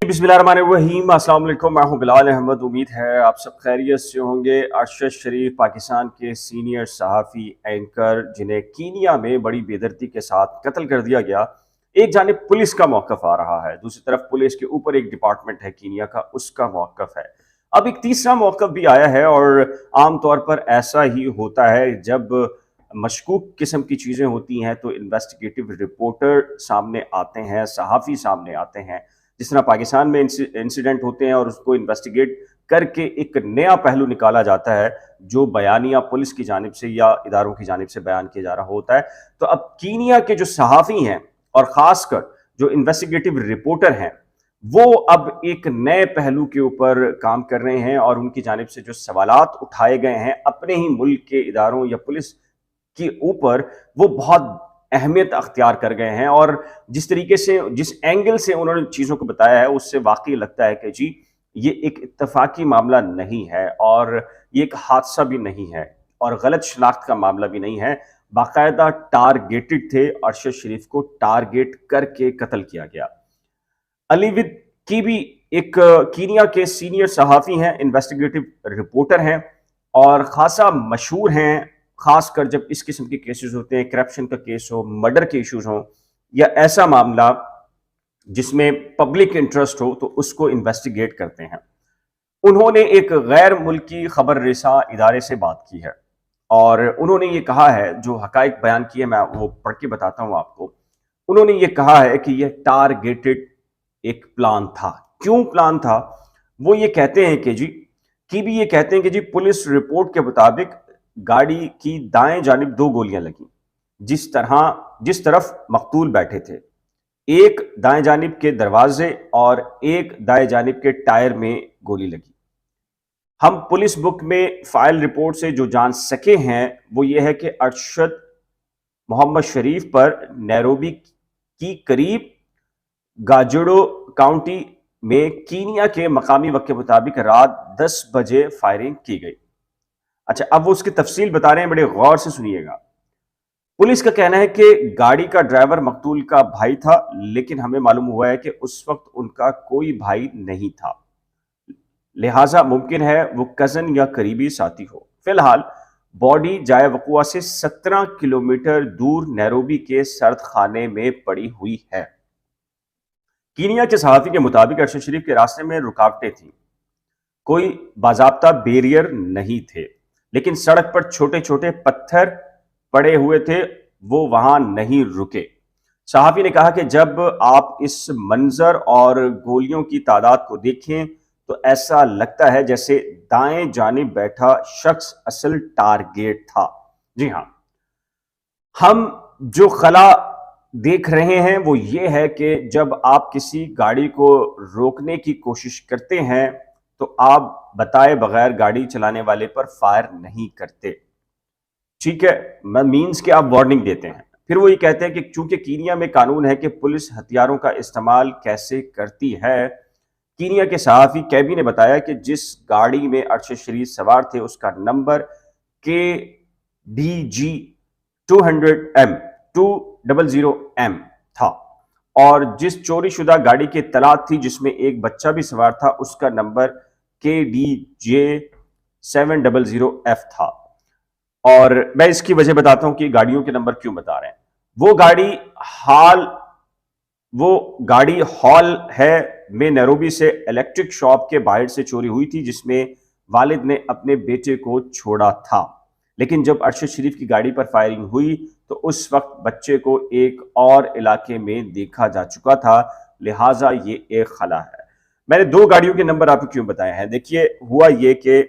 बिस्मिल्लाहिर्रहमानिर्रहीम। अस्सलाम वालेकुम। मैं हूं बिलाल अहमद। उम्मीद है आप सब खैरियत से होंगे। अरशद शरीफ पाकिस्तान के सीनियर सहाफ़ी एंकर जिन्हें कीनिया में बड़ी बेदर्दी के साथ कत्ल कर दिया गया। एक जानिब पुलिस का मौक़िफ़ आ रहा है, दूसरी तरफ पुलिस के ऊपर एक डिपार्टमेंट है कीनिया का, उसका मौक़िफ़ है। अब एक तीसरा मौक़िफ़ भी आया है और आम तौर पर ऐसा ही होता है जब मशकूक किस्म की चीज़ें होती हैं तो इन्वेस्टिगेटिव रिपोर्टर सामने आते हैं, सहाफ़ी सामने आते हैं। जिस तरह पाकिस्तान में इंसिडेंट होते हैं और उसको इन्वेस्टिगेट करके एक नया पहलू निकाला जाता है जो बयानिया पुलिस की जानिब से या इदारों की जानिब से बयान किया जा रहा होता है। तो अब कीनिया के जो सहाफ़ी हैं और ख़ासकर जो इन्वेस्टिगेटिव रिपोर्टर हैं, वो अब एक नए पहलू के ऊपर काम कर रहे हैं और उनकी जानिब से जो सवालात उठाए गए हैं अपने ही मुल्क के इदारों या पुलिस के ऊपर, वो बहुत अहमियत अख्तियार कर गए हैं। और जिस तरीके से, जिस एंगल से उन्होंने चीज़ों को बताया है, उससे वाकई लगता है कि जी ये एक इत्तफाकी मामला नहीं है और ये एक हादसा भी नहीं है और गलत शनाख्त का मामला भी नहीं है। बाकायदा टारगेटेड थे, अरशद शरीफ को टारगेट करके कत्ल किया गया। अलीविद की भी एक कीनिया के सीनियर सहाफ़ी हैं, इन्वेस्टिगेटिव रिपोर्टर हैं और ख़ासा मशहूर हैं, खासकर जब इस किस्म के केसेस होते हैं, करप्शन का केस हो, मर्डर के इश्यूज हो या ऐसा मामला जिसमें पब्लिक इंटरेस्ट हो, तो उसको इन्वेस्टिगेट करते हैं। उन्होंने एक गैर मुल्की खबर रिसा इदारे से बात की है और उन्होंने ये कहा है, जो हकाइक बयान किए मैं वो पढ़ के बताता हूँ आपको। उन्होंने ये कहा है कि यह टारगेटेड एक प्लान था। क्यों प्लान था? वो ये कहते हैं कि भी ये कहते हैं कि जी पुलिस रिपोर्ट के मुताबिक गाड़ी की दाएं जानिब 2 गोलियां लगी, जिस तरफ मकतूल बैठे थे। एक दाएं जानिब के दरवाजे और एक दाएं जानिब के टायर में गोली लगी। हम पुलिस बुक में फाइल रिपोर्ट से जो जान सके हैं वो ये है कि अरशद मोहम्मद शरीफ पर नैरोबी की करीब गाजुड़ो काउंटी में कीनिया के मकामी वक्त के मुताबिक रात 10 बजे फायरिंग की गई। अच्छा, अब वो उसकी तफसील बता रहे हैं, बड़े गौर से सुनिएगा। पुलिस का कहना है कि गाड़ी का ड्राइवर मकतूल का भाई था, लेकिन हमें मालूम हुआ है कि उस वक्त उनका कोई भाई नहीं था, लिहाजा मुमकिन है वो कजन या करीबी साथी हो। फिलहाल बॉडी जाए वकुआ से 17 किलोमीटर दूर नैरोबी के सर्द खाने में पड़ी हुई है। कीनिया के सहाफ़ी के मुताबिक अरशद शरीफ के रास्ते में रुकावटें थीं, कोई बाज़ाब्ता बैरियर नहीं थे, लेकिन सड़क पर छोटे छोटे पत्थर पड़े हुए थे, वो वहां नहीं रुके। सहाफ़ी ने कहा कि जब आप इस मंजर और गोलियों की तादाद को देखें तो ऐसा लगता है जैसे दाएं जानिब बैठा शख्स असल टारगेट था। जी हाँ, हम जो खला देख रहे हैं वो ये है कि जब आप किसी गाड़ी को रोकने की कोशिश करते हैं तो आप बताए बगैर गाड़ी चलाने वाले पर फायर नहीं करते, ठीक है, मीन्स कि आप वार्निंग देते हैं। फिर वो ये कहते हैं कि चूंकि कीनिया में कानून है कि पुलिस हथियारों का इस्तेमाल कैसे करती है। कीनिया के सहाफ़ी कैबी ने बताया कि जिस गाड़ी में अरशद शरीफ सवार थे उसका नंबर KDG 200M था और जिस चोरी शुदा गाड़ी की इत्तलात थी जिसमें एक बच्चा भी सवार था उसका नंबर KDJ 700F था। और मैं इसकी वजह बताता हूं कि गाड़ियों के नंबर क्यों बता रहे हैं। वो गाड़ी हॉल है में नैरोबी से इलेक्ट्रिक शॉप के बाहर से चोरी हुई थी, जिसमें वालिद ने अपने बेटे को छोड़ा था। लेकिन जब अरशद शरीफ की गाड़ी पर फायरिंग हुई तो उस वक्त बच्चे को एक और इलाके में देखा जा चुका था, लिहाजा ये एक खला है। मैंने 2 गाड़ियों के नंबर आपको क्यों बताए हैं? देखिए, हुआ ये कि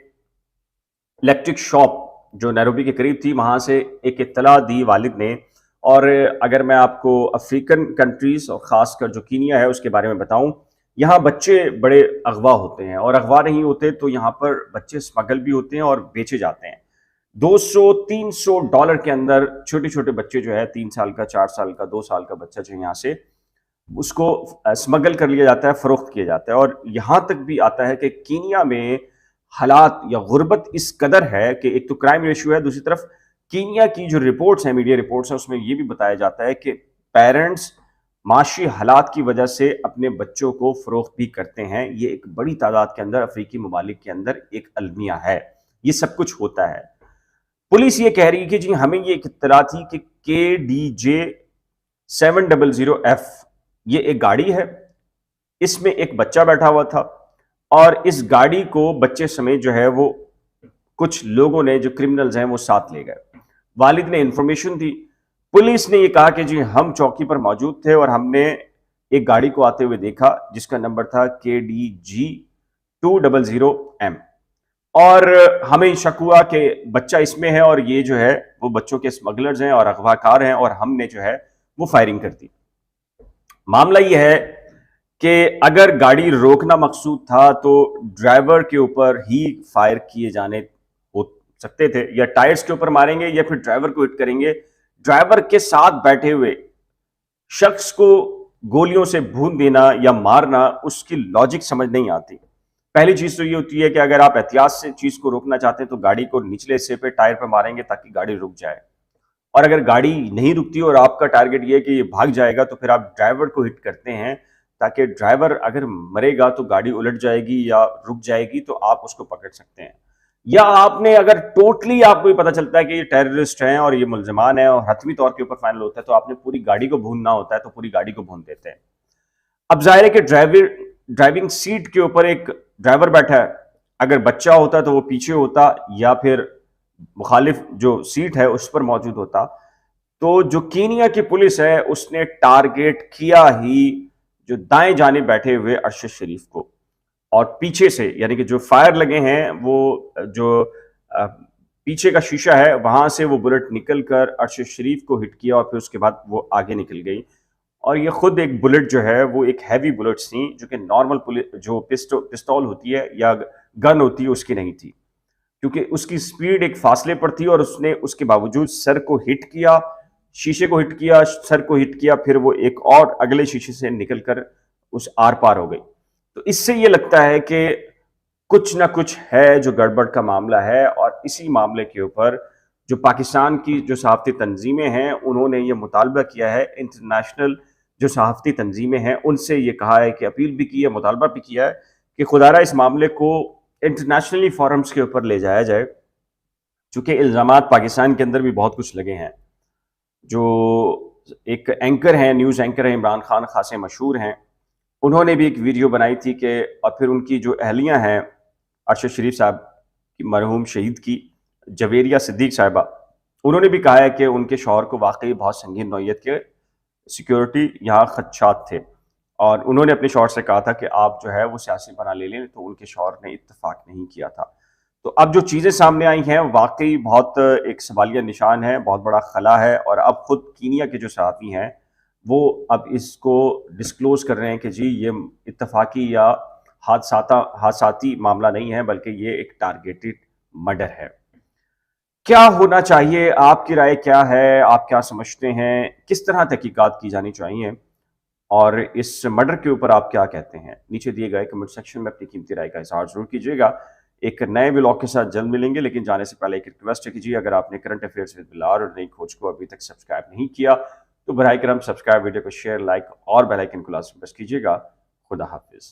इलेक्ट्रिक शॉप जो नैरोबी के करीब थी, वहां से एक इत्तला दी वालिद ने। और अगर मैं आपको अफ्रीकन कंट्रीज और खासकर जो कीनिया है उसके बारे में बताऊं, यहाँ बच्चे बड़े अगवा होते हैं और अगवा नहीं होते तो यहाँ पर बच्चे स्मगल भी होते हैं और बेचे जाते हैं। $200-300 के अंदर छोटे छोटे बच्चे जो है, 3 साल का, 4 साल का, 2 साल का बच्चा जो यहाँ से उसको स्मगल कर लिया जाता है, फरोख्त किया जाता है। और यहाँ तक भी आता है कि कीनिया में हालात या गुर्बत इस कदर है कि एक तो क्राइम रेशियो है, दूसरी तरफ कीनिया की जो रिपोर्ट्स हैं, मीडिया रिपोर्ट्स हैं, उसमें ये भी बताया जाता है कि पेरेंट्स معاشی حالات کی وجہ سے اپنے بچوں کو فروخت بھی کرتے ہیں۔ یہ ایک بڑی تعداد کے اندر افریقی ممالک کے اندر ایک المیہ ہے، یہ سب کچھ ہوتا ہے۔ پولیس یہ کہہ رہی ہے کہ جی ہمیں یہ ایک اطلاع تھی کہ KDJ 700F یہ ایک گاڑی ہے، اس میں ایک بچہ بیٹھا ہوا تھا اور اس گاڑی کو بچے سمیت جو ہے وہ کچھ لوگوں نے جو کرمنلز ہیں وہ ساتھ لے گئے۔ والد نے انفارمیشن دی، پولیس نے یہ کہا کہ جی ہم چوکی پر موجود تھے اور ہم نے ایک گاڑی کو آتے ہوئے دیکھا جس کا نمبر تھا KDG 200M، اور ہمیں شک ہوا کہ بچہ اس میں ہے اور یہ جو ہے وہ بچوں کے اسمگلرز ہیں اور اغوا کار ہیں، اور ہم نے جو ہے وہ فائرنگ کر دی۔ معاملہ یہ ہے کہ اگر گاڑی روکنا مقصود تھا تو ڈرائیور کے اوپر ہی فائر کیے جانے ہو سکتے تھے، یا ٹائرز کے اوپر ماریں گے یا پھر ڈرائیور کو ہٹ کریں گے۔ ڈرائیور کے ساتھ بیٹھے ہوئے شخص کو گولیوں سے بھون دینا یا مارنا، اس کی لاجک سمجھ نہیں آتی۔ پہلی چیز تو یہ ہوتی ہے کہ اگر آپ احتیاط سے چیز کو روکنا چاہتے ہیں تو گاڑی کو نچلے حصے پہ ٹائر پہ ماریں گے تاکہ گاڑی رک جائے، اور اگر گاڑی نہیں رکتی اور آپ کا ٹارگٹ یہ ہے کہ یہ بھاگ جائے گا تو پھر آپ ڈرائیور کو ہٹ کرتے ہیں تاکہ ڈرائیور اگر مرے گا تو گاڑی الٹ جائے گی یا رک جائے گی تو آپ اس کو پکڑ سکتے ہیں۔ یا آپ نے اگر ٹوٹلی آپ کو یہ پتہ چلتا ہے کہ یہ ٹیررسٹ ہیں اور یہ ملزمان ہیں اور حتمی طور کے اوپر فائنل ہوتا ہے تو آپ نے پوری گاڑی کو بھوننا ہوتا ہے تو پوری گاڑی کو بھون دیتے ہیں۔ اب ظاہر ہے کہ ڈرائیونگ سیٹ کے اوپر ایک ڈرائیور بیٹھا ہے، اگر بچہ ہوتا تو وہ پیچھے ہوتا یا پھر مخالف جو سیٹ ہے اس پر موجود ہوتا، تو جو کینیا کی پولیس ہے اس نے ٹارگٹ کیا ہی جو دائیں جانب بیٹھے ہوئے ارشد شریف کو، اور پیچھے سے یعنی کہ جو فائر لگے ہیں وہ جو پیچھے کا شیشہ ہے وہاں سے وہ بلٹ نکل کر ارشد شریف کو ہٹ کیا اور پھر اس کے بعد وہ آگے نکل گئی، اور یہ خود ایک بلٹ جو ہے وہ ایک ہیوی بلٹس تھیں جو کہ نارمل جو پستول ہوتی ہے یا گن ہوتی ہے اس کی نہیں تھی، کیونکہ اس کی سپیڈ ایک فاصلے پر تھی اور اس نے اس کے باوجود سر کو ہٹ کیا، شیشے کو ہٹ کیا، سر کو ہٹ کیا، پھر وہ ایک اور اگلے شیشے سے نکل کر اس آر پار ہو گئی۔ تو اس سے یہ لگتا ہے کہ کچھ نہ کچھ ہے جو گڑبڑ کا معاملہ ہے، اور اسی معاملے کے اوپر جو پاکستان کی جو صحافتی تنظیمیں ہیں انہوں نے یہ مطالبہ کیا ہے، انٹرنیشنل جو صحافتی تنظیمیں ہیں ان سے یہ کہا ہے کہ اپیل بھی کی ہے، مطالبہ بھی کیا ہے کہ خدارہ اس معاملے کو انٹرنیشنلی فورمز کے اوپر لے جایا جائے، چونکہ الزامات پاکستان کے اندر بھی بہت کچھ لگے ہیں۔ جو ایک اینکر ہیں، نیوز اینکر ہیں عمران خان، خاصے مشہور ہیں، انہوں نے بھی ایک ویڈیو بنائی تھی کہ اور پھر ان کی جو اہلیہ ہیں ارشد شریف صاحب کی مرحوم شہید کی جویریہ صدیق صاحبہ، انہوں نے بھی کہا ہے کہ ان کے شوہر کو واقعی بہت سنگین نوعیت کے سیکیورٹی یہاں خدشات تھے، اور انہوں نے اپنے شوہر سے کہا تھا کہ آپ جو ہے وہ سیاسی پناہ لے لیں، تو ان کے شوہر نے اتفاق نہیں کیا تھا۔ تو اب جو چیزیں سامنے آئی ہیں واقعی بہت ایک سوالیہ نشان ہے، بہت بڑا خلا ہے، اور اب خود کینیا کے جو صحافی ہیں وہ اب اس کو ڈسکلوز کر رہے ہیں کہ جی یہ اتفاقی یا حادثاتی معاملہ نہیں ہے بلکہ یہ ایک ٹارگیٹڈ مرڈر ہے۔ کیا ہونا چاہیے؟ آپ کی رائے کیا ہے؟ آپ کیا سمجھتے ہیں؟ کس طرح تحقیقات کی جانی چاہیے؟ اور اس مرڈر کے اوپر آپ کیا کہتے ہیں؟ نیچے دیے گئے کمنٹ سیکشن میں اپنی قیمتی رائے کا اظہار ضرور کیجیے گا۔ ایک نئے ولاگ کے ساتھ جلد ملیں گے، لیکن جانے سے پہلے ایک ریکویسٹ کیجیے، اگر آپ نے کرنٹ افیئرز ود بلال اور نئی کھوج کو ابھی تک سبسکرائب نہیں کیا تو براہ کرم سبسکرائب، ویڈیو کو شیئر، لائک اور بیل آئیکن کو لازم پریس کیجیے گا۔ خدا حافظ۔